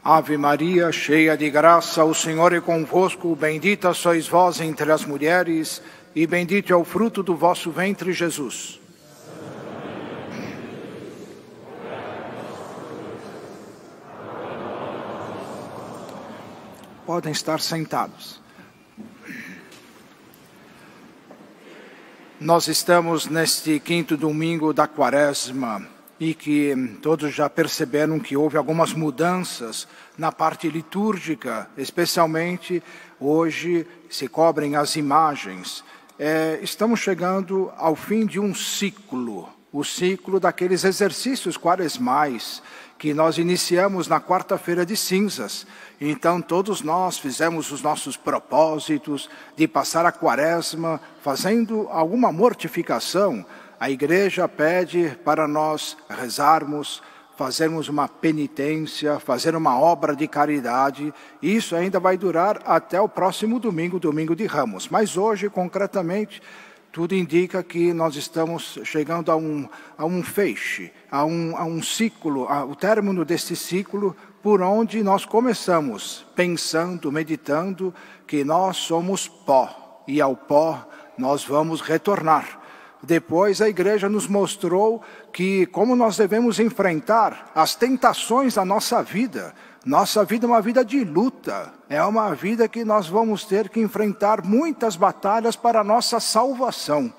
Ave Maria, cheia de graça, o Senhor é convosco. Bendita sois vós entre as mulheres, e bendito é o fruto do vosso ventre, Jesus. Podem estar sentados. Nós estamos neste quinto domingo da Quaresma e que todos já perceberam que houve algumas mudanças na parte litúrgica, especialmente hoje se cobrem as imagens. Estamos chegando ao fim de um ciclo, o ciclo daqueles exercícios quaresmais que nós iniciamos na quarta-feira de cinzas. Então todos nós fizemos os nossos propósitos de passar a Quaresma fazendo alguma mortificação. A igreja pede para nós rezarmos, fazermos uma penitência, fazer uma obra de caridade. Isso ainda vai durar até o próximo domingo, domingo de Ramos. Mas hoje, concretamente, tudo indica que nós estamos chegando a um feixe, a um ciclo, ao término deste ciclo, por onde nós começamos pensando, meditando que nós somos pó e ao pó nós vamos retornar. Depois a igreja nos mostrou que como nós devemos enfrentar as tentações da nossa vida. Nossa vida é uma vida de luta, é uma vida que nós vamos ter que enfrentar muitas batalhas para a nossa salvação.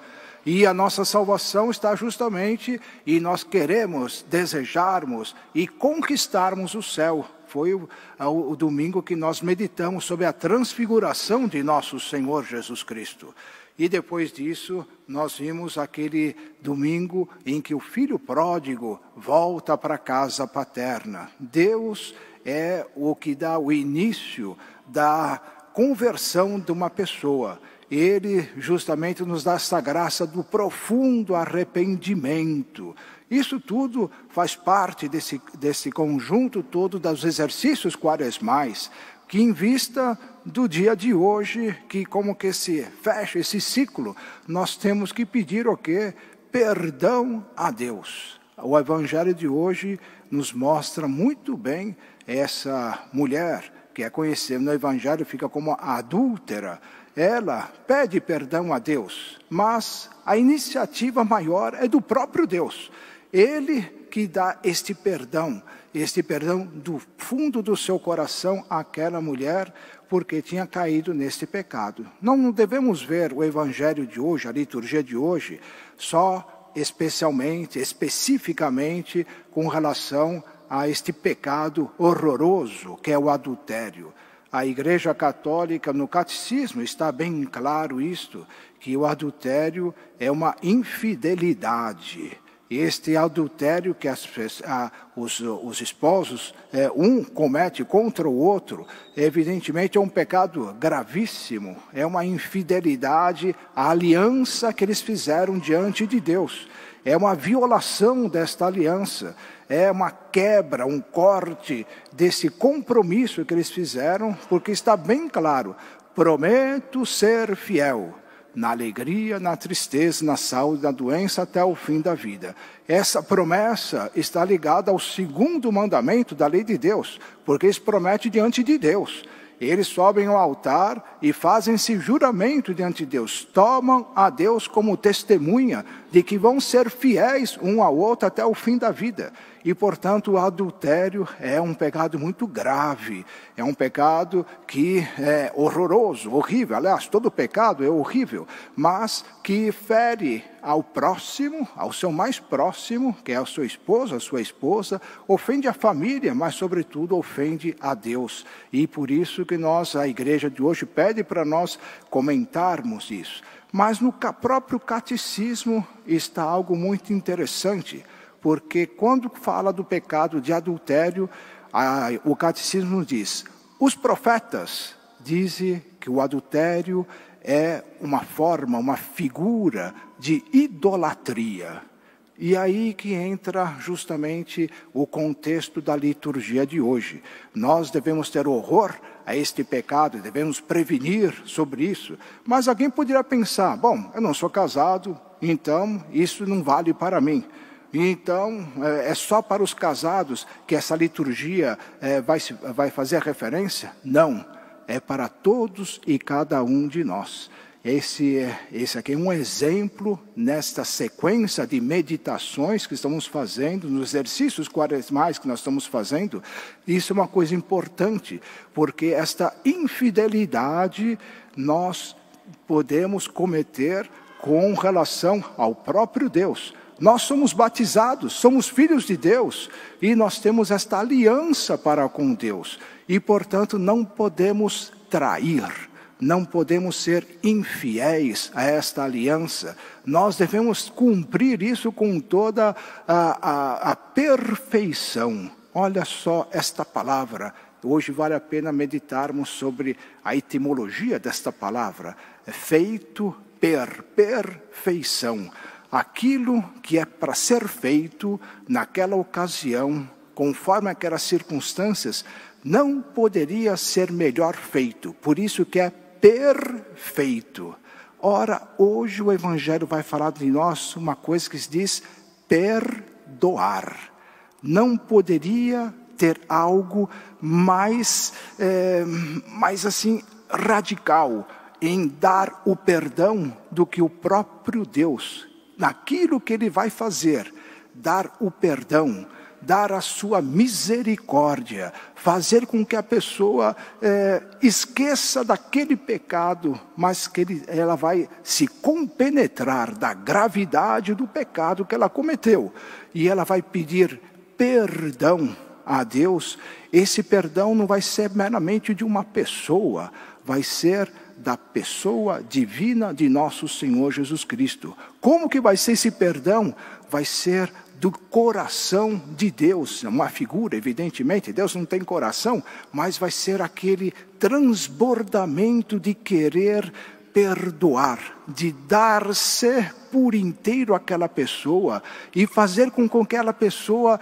E a nossa salvação está justamente, e nós queremos, desejarmos e conquistarmos o céu. Foi o domingo que nós meditamos sobre a transfiguração de nosso Senhor Jesus Cristo. E depois disso, nós vimos aquele domingo em que o filho pródigo volta para a casa paterna. Deus é o que dá o início da conversão de uma pessoa. Ele justamente nos dá essa graça do profundo arrependimento. Isso tudo faz parte desse conjunto todo dos exercícios quaresmais, que em vista do dia de hoje, que como que se fecha esse ciclo, nós temos que pedir o quê? Perdão a Deus. O Evangelho de hoje nos mostra muito bem essa mulher, que é conhecida no Evangelho, fica como adúltera. Ela pede perdão a Deus, mas a iniciativa maior é do próprio Deus. Ele que dá este perdão do fundo do seu coração àquela mulher, porque tinha caído neste pecado. Não devemos ver o Evangelho de hoje, a liturgia de hoje, só especificamente com relação a este pecado horroroso que é o adultério. A Igreja Católica, no Catecismo, está bem claro isto, que o adultério é uma infidelidade. Este adultério que os esposos, um comete contra o outro, evidentemente é um pecado gravíssimo, é uma infidelidade à aliança que eles fizeram diante de Deus. É uma violação desta aliança, é uma quebra, um corte desse compromisso que eles fizeram, porque está bem claro, prometo ser fiel. Na alegria, na tristeza, na saúde, na doença, até o fim da vida. Essa promessa está ligada ao segundo mandamento da lei de Deus, porque eles prometem diante de Deus. Eles sobem ao altar e fazem esse juramento diante de Deus. Tomam a Deus como testemunha de que vão ser fiéis um ao outro até o fim da vida. E, portanto, o adultério é um pecado muito grave. É um pecado que é horroroso, horrível. Aliás, todo pecado é horrível. Mas que fere ao próximo, ao seu mais próximo, que é a sua esposa, ofende a família, mas, sobretudo, ofende a Deus. E por isso que a igreja de hoje pede para nós comentarmos isso. Mas no próprio catecismo está algo muito interessante, porque quando fala do pecado de adultério, o catecismo diz, os profetas dizem que o adultério é uma forma, uma figura de idolatria. E aí que entra justamente o contexto da liturgia de hoje. Nós devemos ter horror a este pecado, devemos prevenir sobre isso. Mas alguém poderia pensar, bom, eu não sou casado, então isso não vale para mim. Então, é só para os casados que essa liturgia vai fazer referência? Não, é para todos e cada um de nós. Esse aqui é um exemplo nesta sequência de meditações que estamos fazendo, nos exercícios quaresmais que nós estamos fazendo. Isso é uma coisa importante, porque esta infidelidade nós podemos cometer com relação ao próprio Deus. Nós somos batizados, somos filhos de Deus, e nós temos esta aliança para com Deus. E, portanto, não podemos trair, não podemos ser infiéis a esta aliança. Nós devemos cumprir isso com toda a perfeição. Olha só esta palavra. Hoje vale a pena meditarmos sobre a etimologia desta palavra. Feito perfeição. Aquilo que é para ser feito naquela ocasião, conforme aquelas circunstâncias, não poderia ser melhor feito. Por isso que é perfeito. Ora, hoje o Evangelho vai falar de nós uma coisa que se diz perdoar. Não poderia ter algo mais assim, radical em dar o perdão do que o próprio Deus. Naquilo que Ele vai fazer, dar o perdão, dar a sua misericórdia, fazer com que a pessoa esqueça daquele pecado, mas que ela vai se compenetrar da gravidade do pecado que ela cometeu. E ela vai pedir perdão a Deus. Esse perdão não vai ser meramente de uma pessoa, vai ser da pessoa divina de nosso Senhor Jesus Cristo. Como que vai ser esse perdão? Vai ser do coração de Deus, uma figura, evidentemente, Deus não tem coração, mas vai ser aquele transbordamento de querer perdoar, de dar-se por inteiro àquela pessoa e fazer com que aquela pessoa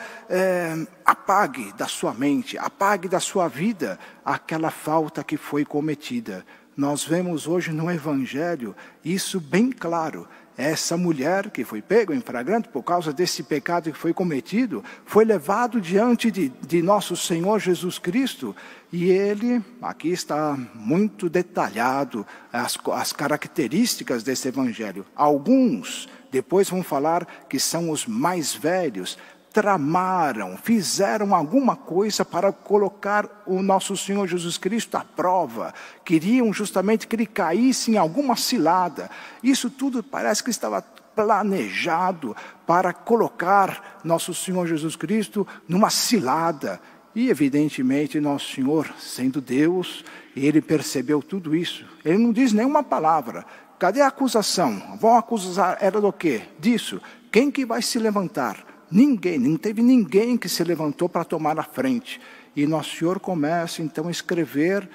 apague da sua mente, apague da sua vida aquela falta que foi cometida. Nós vemos hoje no Evangelho isso bem claro. Essa mulher que foi pega em flagrante por causa desse pecado que foi cometido, foi levado diante de nosso Senhor Jesus Cristo. E ele, aqui está muito detalhado as características desse Evangelho. Alguns, depois vão falar que são os mais velhos, tramaram, fizeram alguma coisa para colocar o nosso Senhor Jesus Cristo à prova. Queriam justamente que ele caísse em alguma cilada. Isso tudo parece que estava planejado para colocar nosso Senhor Jesus Cristo numa cilada. E evidentemente nosso Senhor, sendo Deus, ele percebeu tudo isso. Ele não diz nenhuma palavra. Cadê a acusação? Vão acusar ela do quê? Disso. Quem que vai se levantar? Ninguém, não teve ninguém que se levantou para tomar a frente. E Nosso Senhor começa então a escrever,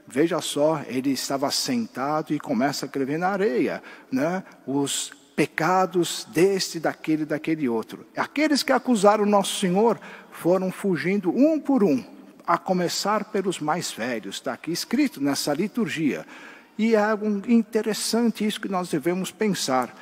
veja só, ele estava sentado e começa a escrever na areia, né? Os pecados deste, daquele outro. Aqueles que acusaram Nosso Senhor foram fugindo um por um, a começar pelos mais velhos, está aqui escrito nessa liturgia. E é algo interessante isso que nós devemos pensar.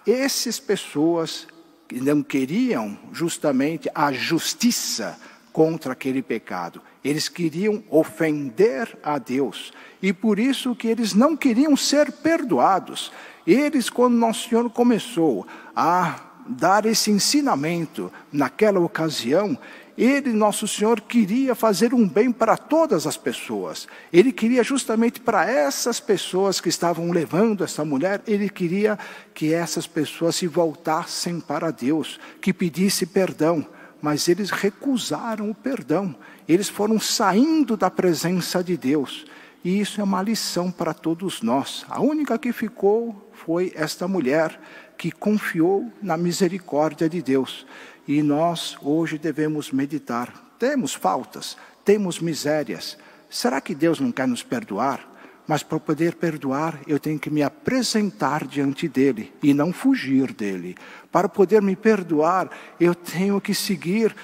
Essas pessoas que não queriam justamente a justiça contra aquele pecado. Eles queriam ofender a Deus. E por isso que eles não queriam ser perdoados. Eles, quando Nosso Senhor começou a dar esse ensinamento naquela ocasião, Nosso Senhor, queria fazer um bem para todas as pessoas. Ele queria justamente para essas pessoas que estavam levando essa mulher, ele queria que essas pessoas se voltassem para Deus, que pedissem perdão. Mas eles recusaram o perdão. Eles foram saindo da presença de Deus. E isso é uma lição para todos nós. A única que ficou foi esta mulher que confiou na misericórdia de Deus. E nós hoje devemos meditar. Temos faltas, temos misérias. Será que Deus não quer nos perdoar? Mas para poder perdoar, eu tenho que me apresentar diante dEle e não fugir dEle. Para poder me perdoar, eu tenho que seguir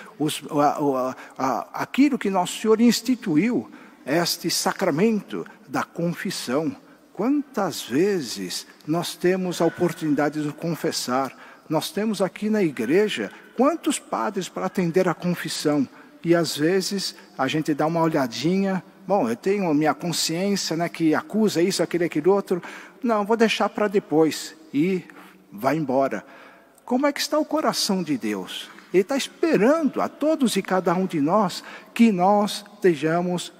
aquilo que Nosso Senhor instituiu, este sacramento da confissão. Quantas vezes nós temos a oportunidade de nos confessar? Nós temos aqui na igreja quantos padres para atender a confissão? E às vezes a gente dá uma olhadinha, bom, eu tenho a minha consciência, né, que acusa isso, aquilo outro. Não, vou deixar para depois. E vai embora. Como é que está o coração de Deus? Ele está esperando a todos e cada um de nós que nós tenhamos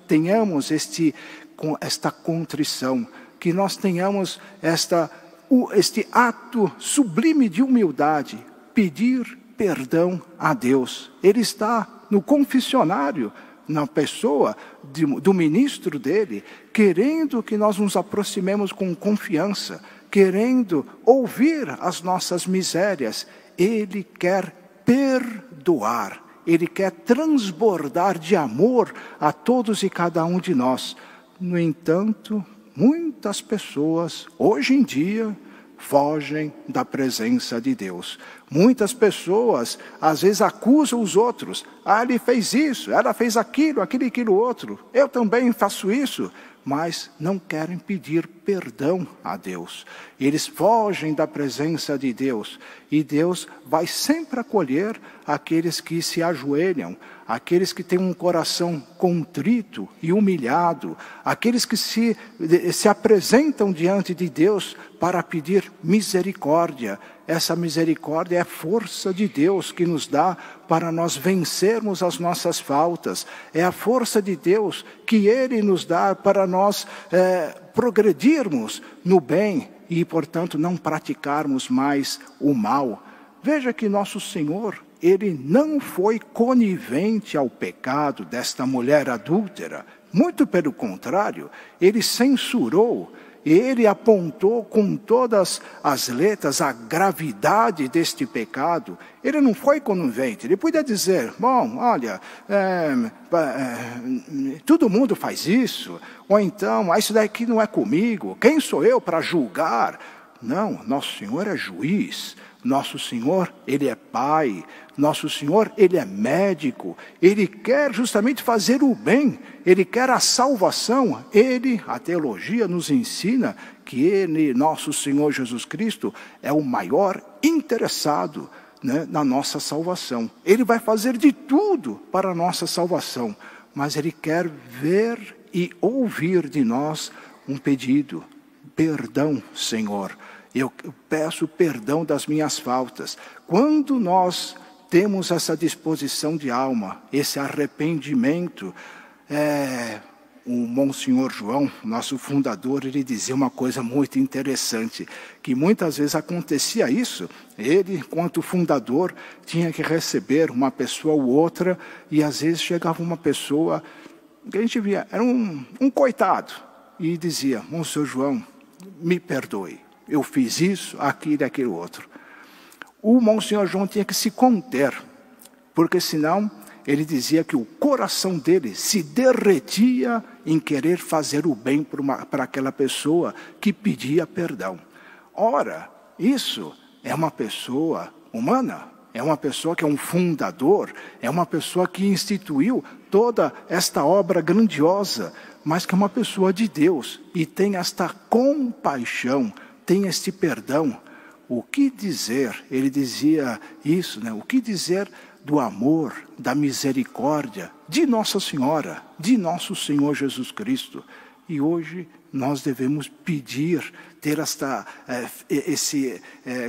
esta contrição, que nós tenhamos este ato sublime de humildade, pedir perdão a Deus. Ele está no confessionário, na pessoa do ministro dele, querendo que nós nos aproximemos com confiança, querendo ouvir as nossas misérias. Ele quer perdoar, Ele quer transbordar de amor a todos e cada um de nós. No entanto, muitas pessoas, hoje em dia, fogem da presença de Deus. Muitas pessoas, às vezes, acusam os outros. Ah, ele fez isso, ela fez aquilo outro. Eu também faço isso. Mas não querem pedir perdão a Deus. Eles fogem da presença de Deus. E Deus vai sempre acolher aqueles que se ajoelham, aqueles que têm um coração contrito e humilhado, aqueles que se apresentam diante de Deus para pedir misericórdia. Essa misericórdia é a força de Deus que nos dá para nós vencermos as nossas faltas. É a força de Deus que Ele nos dá para nós progredirmos no bem e, portanto, não praticarmos mais o mal. Veja que nosso Senhor, Ele não foi conivente ao pecado desta mulher adúltera. Muito pelo contrário, Ele censurou. Ele apontou com todas as letras a gravidade deste pecado. Ele não foi conivente. Ele podia dizer, bom, olha, todo mundo faz isso. Ou então, isso daqui não é comigo. Quem sou eu para julgar? Não, nosso Senhor é juiz. Nosso Senhor, Ele é Pai. Nosso Senhor, Ele é médico. Ele quer justamente fazer o bem. Ele quer a salvação. A teologia nos ensina que Ele, nosso Senhor Jesus Cristo, é o maior interessado, né, na nossa salvação. Ele vai fazer de tudo para a nossa salvação. Mas Ele quer ver e ouvir de nós um pedido. Perdão, Senhor. Eu peço perdão das minhas faltas. Quando nós temos essa disposição de alma, esse arrependimento, o Monsenhor João, nosso fundador, ele dizia uma coisa muito interessante, que muitas vezes acontecia isso. Ele, enquanto fundador, tinha que receber uma pessoa ou outra, e às vezes chegava uma pessoa que a gente via, era um coitado, e dizia, Monsenhor João, me perdoe. Eu fiz isso, aquilo e aquilo outro. O Monsenhor João tinha que se conter, porque senão ele dizia que o coração dele se derretia em querer fazer o bem para aquela pessoa que pedia perdão. Ora, isso é uma pessoa humana, é uma pessoa que é um fundador, é uma pessoa que instituiu toda esta obra grandiosa, mas que é uma pessoa de Deus e tem esta compaixão, tem este perdão. O que dizer, ele dizia isso, né? O que dizer do amor, da misericórdia de Nossa Senhora, de nosso Senhor Jesus Cristo. E hoje nós devemos pedir, ter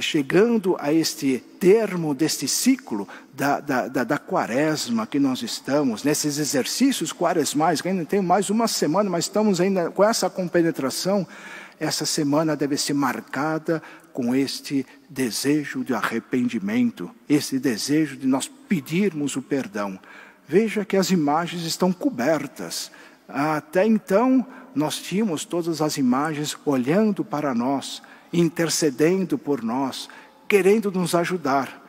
chegando a este termo deste ciclo da quaresma que nós estamos, nesses exercícios quaresmais, que ainda tem mais uma semana, mas estamos ainda com essa compenetração. Essa semana deve ser marcada com este desejo de arrependimento, esse desejo de nós pedirmos o perdão. Veja que as imagens estão cobertas. Até então, nós tínhamos todas as imagens olhando para nós, intercedendo por nós, querendo nos ajudar.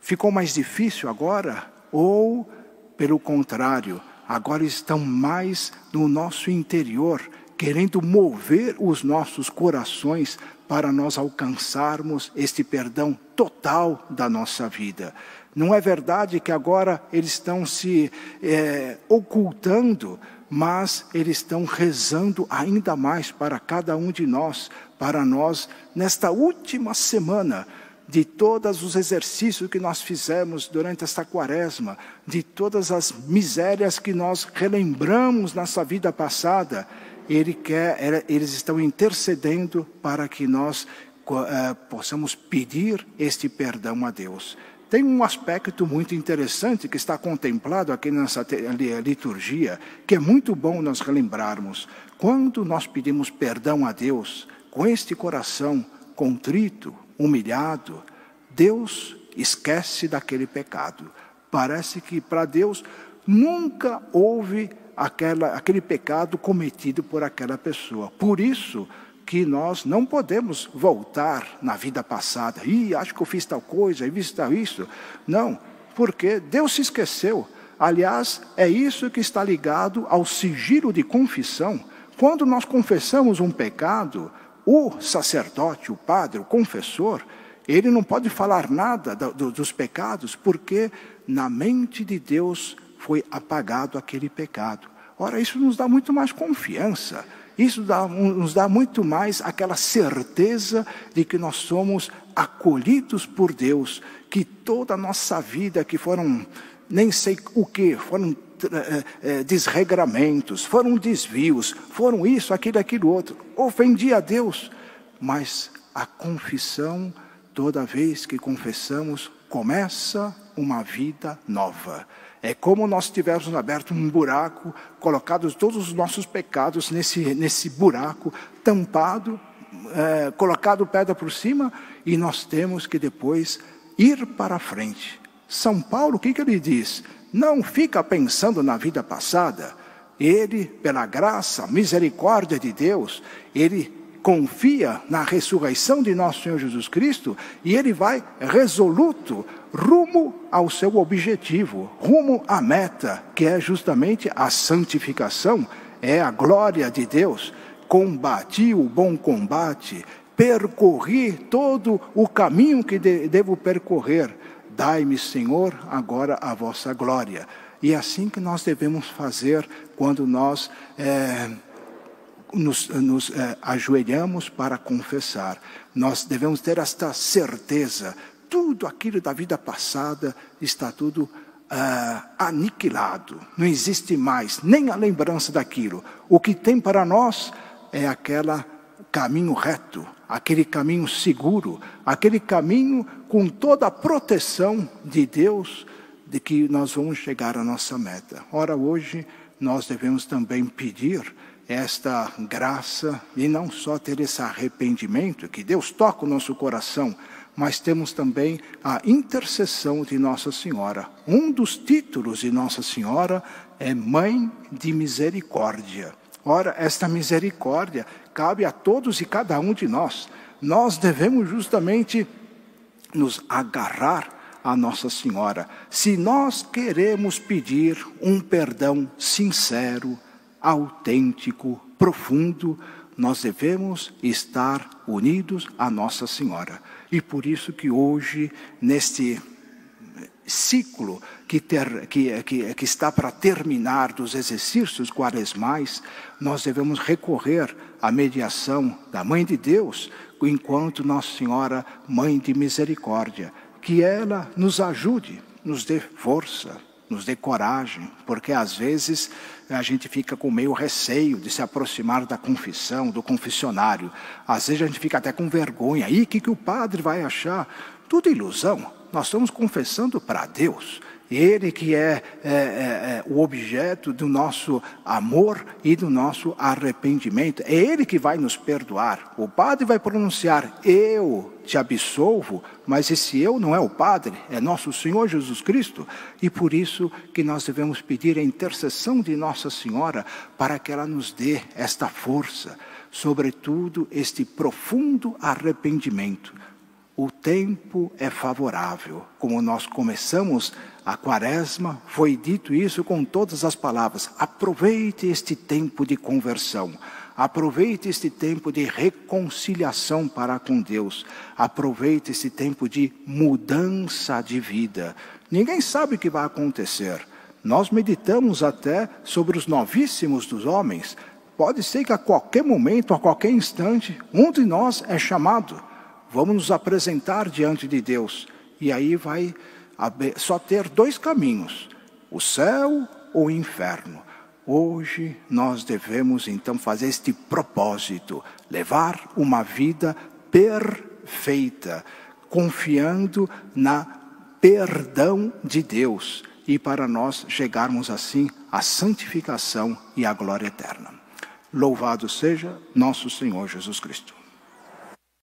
Ficou mais difícil agora? Ou, pelo contrário, agora estão mais no nosso interior, querendo mover os nossos corações para nós alcançarmos este perdão total da nossa vida. Não é verdade que agora eles estão se ocultando, mas eles estão rezando ainda mais para cada um de nós, para nós, nesta última semana, de todos os exercícios que nós fizemos durante esta quaresma, de todas as misérias que nós relembramos nessa vida passada, eles estão intercedendo para que nós possamos pedir este perdão a Deus. Tem um aspecto muito interessante que está contemplado aqui nessa liturgia, que é muito bom nós relembrarmos. Quando nós pedimos perdão a Deus, com este coração contrito, humilhado, Deus esquece daquele pecado. Parece que para Deus nunca houve aquele pecado cometido por aquela pessoa. Por isso que nós não podemos voltar na vida passada. Acho que eu fiz tal coisa, eu fiz tal isso. Não, porque Deus se esqueceu. Aliás, é isso que está ligado ao sigilo de confissão. Quando nós confessamos um pecado, o sacerdote, o padre, o confessor, ele não pode falar nada dos pecados, porque na mente de Deus foi apagado aquele pecado. Ora, isso nos dá muito mais confiança. Isso nos dá muito mais aquela certeza de que nós somos acolhidos por Deus, que toda a nossa vida, que foram, nem sei o que, foram desregramentos, foram desvios, foram isso, aquilo outro, ofendi a Deus, mas a confissão, toda vez que confessamos, começa uma vida nova. É como nós tivéssemos aberto um buraco, colocado todos os nossos pecados nesse buraco, tampado, colocado pedra por cima, e nós temos que depois ir para frente. São Paulo, o que ele diz? Não fica pensando na vida passada. Ele, pela graça, misericórdia de Deus, ele confia na ressurreição de nosso Senhor Jesus Cristo, e ele vai resoluto rumo ao seu objetivo, rumo à meta, que é justamente a santificação, é a glória de Deus. Combati o bom combate, percorri todo o caminho que devo percorrer. Dai-me, Senhor, agora a vossa glória. E é assim que nós devemos fazer quando nós nos ajoelhamos para confessar. Nós devemos ter esta certeza. Tudo aquilo da vida passada está tudo aniquilado. Não existe mais nem a lembrança daquilo. O que tem para nós é aquele caminho reto, aquele caminho seguro, aquele caminho com toda a proteção de Deus, de que nós vamos chegar à nossa meta. Ora, hoje nós devemos também pedir esta graça, e não só ter esse arrependimento, que Deus toca o nosso coração, mas temos também a intercessão de Nossa Senhora. Um dos títulos de Nossa Senhora é Mãe de Misericórdia. Ora, esta misericórdia cabe a todos e cada um de nós. Nós devemos justamente nos agarrar a Nossa Senhora. Se nós queremos pedir um perdão sincero, autêntico, profundo, nós devemos estar unidos a Nossa Senhora. E por isso que hoje, neste ciclo que está para terminar dos exercícios quaresmais, nós devemos recorrer à mediação da Mãe de Deus, enquanto Nossa Senhora, Mãe de Misericórdia, que ela nos ajude, nos dê força, nos dê coragem, porque às vezes a gente fica com meio receio de se aproximar da confissão, do confessionário. Às vezes a gente fica até com vergonha. E o que o padre vai achar? Tudo ilusão. Nós estamos confessando para Deus. Ele que é o objeto do nosso amor e do nosso arrependimento. É Ele que vai nos perdoar. O padre vai pronunciar, eu te absolvo, mas esse eu não é o padre, é nosso Senhor Jesus Cristo. E por isso que nós devemos pedir a intercessão de Nossa Senhora para que ela nos dê esta força, sobretudo este profundo arrependimento. O tempo é favorável. Como nós começamos a quaresma, foi dito isso com todas as palavras. Aproveite este tempo de conversão. Aproveite este tempo de reconciliação para com Deus. Aproveite este tempo de mudança de vida. Ninguém sabe o que vai acontecer. Nós meditamos até sobre os novíssimos dos homens. Pode ser que a qualquer momento, a qualquer instante, um de nós é chamado. vamos nos apresentar diante de Deus. E aí vai só ter 2 caminhos, o céu ou o inferno. Hoje nós devemos então fazer este propósito, levar uma vida perfeita, confiando na perdão de Deus, e para nós chegarmos assim à santificação e à glória eterna. Louvado seja nosso Senhor Jesus Cristo.